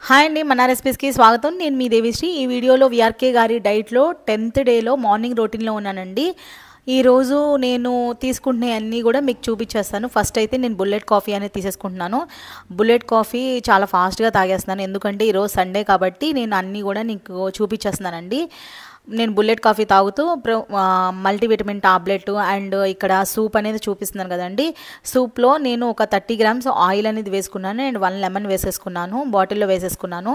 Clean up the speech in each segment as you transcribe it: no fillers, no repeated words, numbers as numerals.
Hi అండి, మన రెసిపీస్కి స్వాగతం. నేను మీ దేవిశ్రీ. ఈ వీడియోలో విఆర్కే గారి డైట్లో 10th డేలో మార్నింగ్ రొటీన్లో ఉన్నానండి. ఈరోజు నేను తీసుకుంటున్న అన్నీ కూడా మీకు చూపించేస్తాను. ఫస్ట్ అయితే నేను బుల్లెట్ కాఫీ అనేది తీసేసుకుంటున్నాను. బుల్లెట్ కాఫీ చాలా ఫాస్ట్గా తాగేస్తున్నాను, ఎందుకంటే ఈరోజు సండే కాబట్టి నేను అన్నీ కూడా నీకు చూపించేస్తున్నానండి. నేను బుల్లెట్ కాఫీ తాగుతూ మల్టీవిటమిన్ టాబ్లెట్ అండ్ ఇక్కడ సూప్ అనేది చూపిస్తున్నాను కదండి. సూప్లో నేను ఒక 30 grams ఆయిల్ అనేది వేసుకున్నాను అండ్ 1 లెమన్ వేసేసుకున్నాను. బాటిల్లో వేసేసుకున్నాను.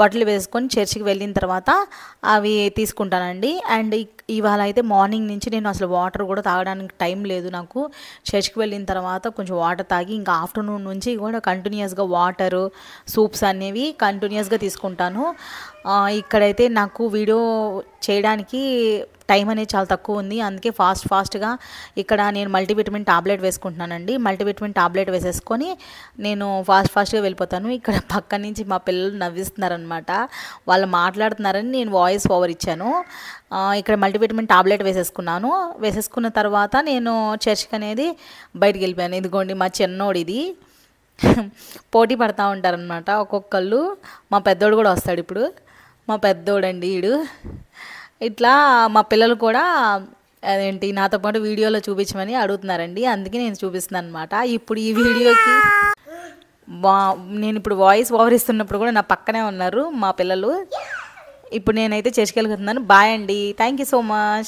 బాటిల్ వేసుకొని చర్చికి వెళ్ళిన తర్వాత అవి తీసుకుంటానండి. అండ్ ఇవాళ అయితే మార్నింగ్ నుంచి నేను అసలు వాటర్ కూడా తాగడానికి టైం లేదు నాకు. చర్చికి వెళ్ళిన తర్వాత కొంచెం వాటర్ తాగి ఇంకా ఆఫ్టర్నూన్ నుంచి కూడా కంటిన్యూస్గా వాటరు సూప్స్ అనేవి కంటిన్యూస్గా తీసుకుంటాను. ఇక్కడైతే నాకు వీడియో చేయడానికి టైం అనేది చాలా తక్కువ ఉంది, అందుకే ఫాస్ట్గా ఇక్కడ నేను మల్టీవిటమిన్ టాబ్లెట్ వేసుకుంటున్నానండి. మల్టీవిటమిన్ టాబ్లెట్ వేసేసుకొని నేను ఫాస్ట్గా వెళ్ళిపోతాను. ఇక్కడ పక్క నుంచి మా పిల్లలు నవ్విస్తున్నారనమాట. వాళ్ళు మాట్లాడుతున్నారని నేను వాయిస్ ఓవర్ ఇచ్చాను. ఇక్కడ మల్టీవిటమిన్ టాబ్లెట్ వేసేసుకున్న తర్వాత నేను చర్చ్కి అనేది బయటికి వెళ్ళిపోయాను. ఇదిగోండి మా చిన్నోడు, ఇది పోటీ పడతా ఉంటారనమాట ఒక్కొక్కళ్ళు. మా పెద్దోడు కూడా వస్తాడు ఇప్పుడు. మా పెద్దోడండి వీడు. ఇట్లా మా పిల్లలు కూడా అదేంటి నాతో పాటు వీడియోలో చూపించమని అడుగుతున్నారండి, అందుకే నేను చూపిస్తున్నాను అనమాట. ఇప్పుడు ఈ వీడియోకి నేను ఇప్పుడు వాయిస్ ఓవర్ ఇస్తున్నప్పుడు కూడా నా పక్కనే ఉన్నారు మా పిల్లలు. ఇప్పుడు నేనైతే చర్చికి వెళ్తున్నాను. బాయ్ అండి, థ్యాంక్ యూ సో మచ్.